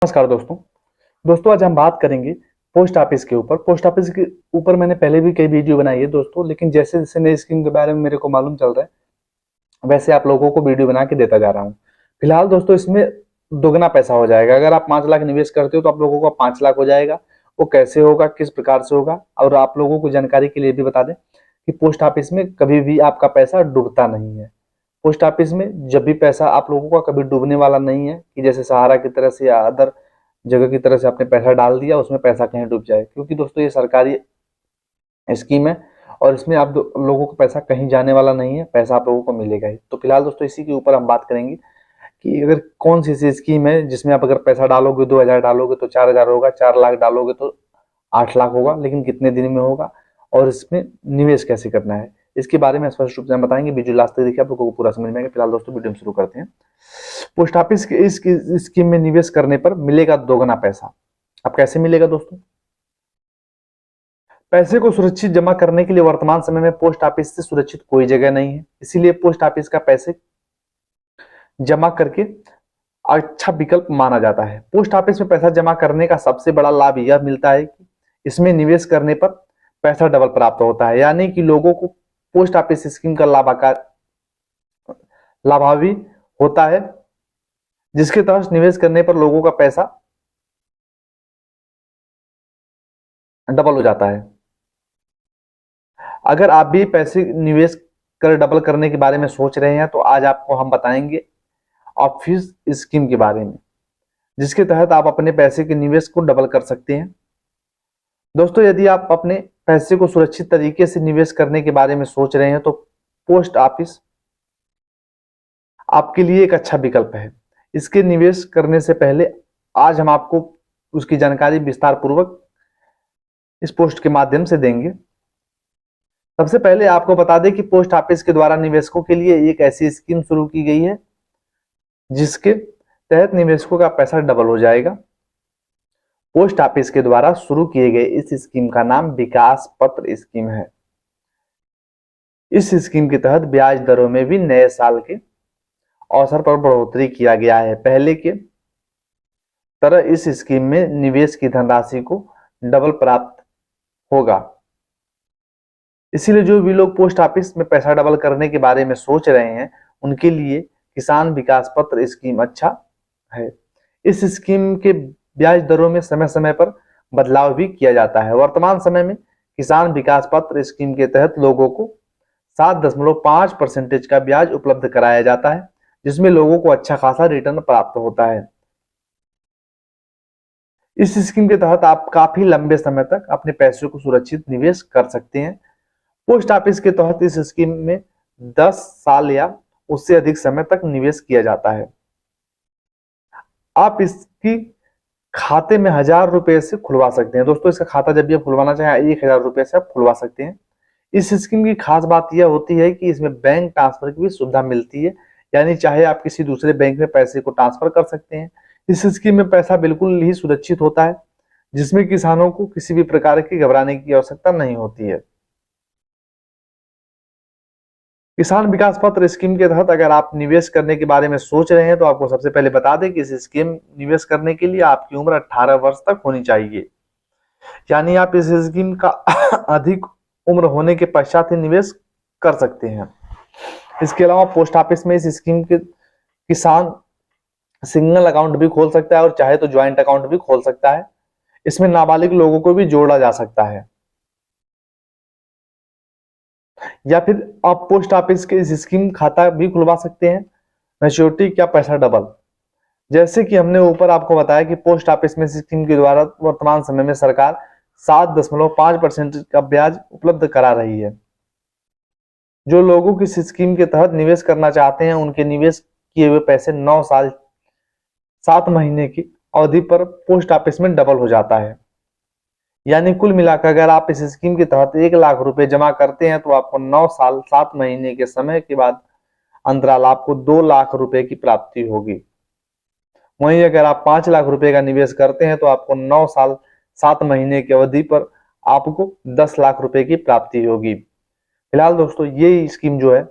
नमस्कार दोस्तों। आज हम बात करेंगे पोस्ट ऑफिस के ऊपर। पोस्ट ऑफिस के ऊपर मैंने पहले भी कई वीडियो बनाई है दोस्तों, लेकिन जैसे जैसे नई स्कीम के बारे में मेरे को मालूम चल रहा है वैसे आप लोगों को वीडियो बना के देता जा रहा हूँ। फिलहाल दोस्तों इसमें दोगुना पैसा हो जाएगा। अगर आप 5 लाख निवेश करते हो तो आप लोगों का 5 लाख हो जाएगा। वो कैसे होगा, किस प्रकार से होगा, और आप लोगों को जानकारी के लिए भी बता दें कि पोस्ट ऑफिस में कभी भी आपका पैसा डूबता नहीं है। पोस्ट ऑफिस में जब भी पैसा आप लोगों का कभी डूबने वाला नहीं है कि जैसे सहारा की तरह से या अदर जगह की तरह से आपने पैसा डाल दिया उसमें पैसा कहीं डूब जाए, क्योंकि दोस्तों ये सरकारी स्कीम है और इसमें आप लोगों को पैसा कहीं जाने वाला नहीं है, पैसा आप लोगों को मिलेगा ही। तो फिलहाल दोस्तों इसी के ऊपर हम बात करेंगे कि अगर कौन सी ऐसी स्कीम है जिसमें आप अगर पैसा डालोगे 2,000 डालोगे तो 4,000 होगा, 4 लाख डालोगे तो 8 लाख होगा, लेकिन कितने दिन में होगा और इसमें निवेश कैसे करना है इसके बारे में स्पष्ट रूप से हम बताएंगे। वीडियो लास्ट तक देखिए, आप लोगों को पूरा समझ में आएगा। फिलहाल दोस्तों वीडियो शुरू करते हैं। पोस्ट ऑफिस के इस स्कीम में निवेश करने पर मिलेगा दोगुना पैसा। अब कैसे मिलेगा दोस्तों? पैसे को सुरक्षित जमा करने के लिए वर्तमान समय में पोस्ट ऑफिस से सुरक्षित कोई जगह नहीं है, इसीलिए पोस्ट ऑफिस का पैसे जमा करके अच्छा विकल्प माना जाता है। पोस्ट ऑफिस में पैसा जमा करने का सबसे बड़ा लाभ यह मिलता है कि इसमें निवेश करने पर पैसा डबल प्राप्त होता है, यानी कि लोगों को पोस्ट ऑफिस स्कीम का लाभावी होता है, जिसके तहत निवेश करने पर लोगों का पैसा डबल हो जाता है। अगर आप भी पैसे निवेश कर डबल करने के बारे में सोच रहे हैं तो आज आपको हम बताएंगे ऑफिस स्कीम के बारे में, जिसके तहत आप अपने पैसे के निवेश को डबल कर सकते हैं। दोस्तों यदि आप अपने पैसे को सुरक्षित तरीके से निवेश करने के बारे में सोच रहे हैं तो पोस्ट ऑफिस आपके लिए एक अच्छा विकल्प है। इसके निवेश करने से पहले आज हम आपको उसकी जानकारी विस्तार पूर्वक इस पोस्ट के माध्यम से देंगे। सबसे पहले आपको बता दें कि पोस्ट ऑफिस के द्वारा निवेशकों के लिए एक ऐसी स्कीम शुरू की गई है जिसके तहत निवेशकों का पैसा डबल हो जाएगा। पोस्ट ऑफिस के द्वारा शुरू किए गए इस स्कीम का नाम विकास पत्र स्कीम है। इस स्कीम के तहत ब्याज दरों में भी नए साल के अवसर पर बढ़ोतरी किया गया है। पहले के तरह इस स्कीम में निवेश की धनराशि को डबल प्राप्त होगा। इसीलिए जो भी लोग पोस्ट ऑफिस में पैसा डबल करने के बारे में सोच रहे हैं उनके लिए किसान विकास पत्र स्कीम अच्छा है। इस स्कीम के ब्याज दरों में समय समय पर बदलाव भी किया जाता है। वर्तमान समय में किसान विकास पत्र स्कीम के तहत लोगों को 7.5% का ब्याज उपलब्ध कराया जाता है, जिसमें लोगों को अच्छा खासा रिटर्न प्राप्त होता है। इस स्कीम के तहत आप काफी लंबे समय तक अपने पैसे को सुरक्षित निवेश कर सकते हैं। पोस्ट ऑफिस के तहत इस स्कीम में 10 साल या उससे अधिक समय तक निवेश किया जाता है। आप इसकी खाते में 1,000 रुपए से खुलवा सकते हैं। दोस्तों इसका खाता जब भी आप खुलवाना चाहें 1,000 रुपए से आप खुलवा सकते हैं। इस स्कीम की खास बात यह होती है कि इसमें बैंक ट्रांसफर की भी सुविधा मिलती है, यानी चाहे आप किसी दूसरे बैंक में पैसे को ट्रांसफर कर सकते हैं। इस स्कीम में पैसा बिल्कुल ही सुरक्षित होता है, जिसमें किसानों को किसी भी प्रकार की घबराने की आवश्यकता नहीं होती है। किसान विकास पत्र स्कीम के तहत अगर आप निवेश करने के बारे में सोच रहे हैं तो आपको सबसे पहले बता दें कि इस स्कीम निवेश करने के लिए आपकी उम्र 18 वर्ष तक होनी चाहिए, यानी आप इस स्कीम का अधिक उम्र होने के पश्चात ही निवेश कर सकते हैं। इसके अलावा पोस्ट ऑफिस में इस स्कीम के किसान सिंगल अकाउंट भी खोल सकता है और चाहे तो ज्वाइंट अकाउंट भी खोल सकता है। इसमें नाबालिग लोगों को भी जोड़ा जा सकता है, या फिर आप पोस्ट ऑफिस के इस स्कीम खाता भी खुलवा सकते हैं। मैच्योरिटी क्या पैसा डबल, जैसे कि हमने ऊपर आपको बताया कि पोस्ट ऑफिस में स्कीम के द्वारा वर्तमान समय में सरकार 7.5% का ब्याज उपलब्ध करा रही है। जो लोगों की इस स्कीम के तहत निवेश करना चाहते हैं उनके निवेश किए हुए पैसे 9 साल 7 महीने की अवधि पर पोस्ट ऑफिस में डबल हो जाता है। यानी कुल मिलाकर अगर आप इस स्कीम के तहत 1,00,000 रुपए जमा करते हैं तो आपको 9 साल 7 महीने के समय के बाद अंतराल आपको 2,00,000 रुपए की प्राप्ति होगी। वहीं अगर आप 5,00,000 रुपए का निवेश करते हैं तो आपको 9 साल 7 महीने की अवधि पर आपको 10,00,000 रुपए की प्राप्ति होगी। फिलहाल दोस्तों ये स्कीम जो है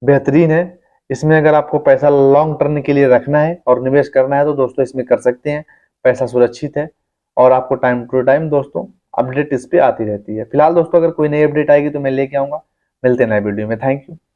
बेहतरीन है, इसमें अगर आपको पैसा लॉन्ग टर्म के लिए रखना है और निवेश करना है तो दोस्तों इसमें कर सकते हैं। पैसा सुरक्षित है और आपको टाइम टू टाइम दोस्तों अपडेट इस पे आती रहती है। फिलहाल दोस्तों अगर कोई नई अपडेट आएगी तो मैं लेके आऊंगा। मिलते हैं नए वीडियो में। Thank you.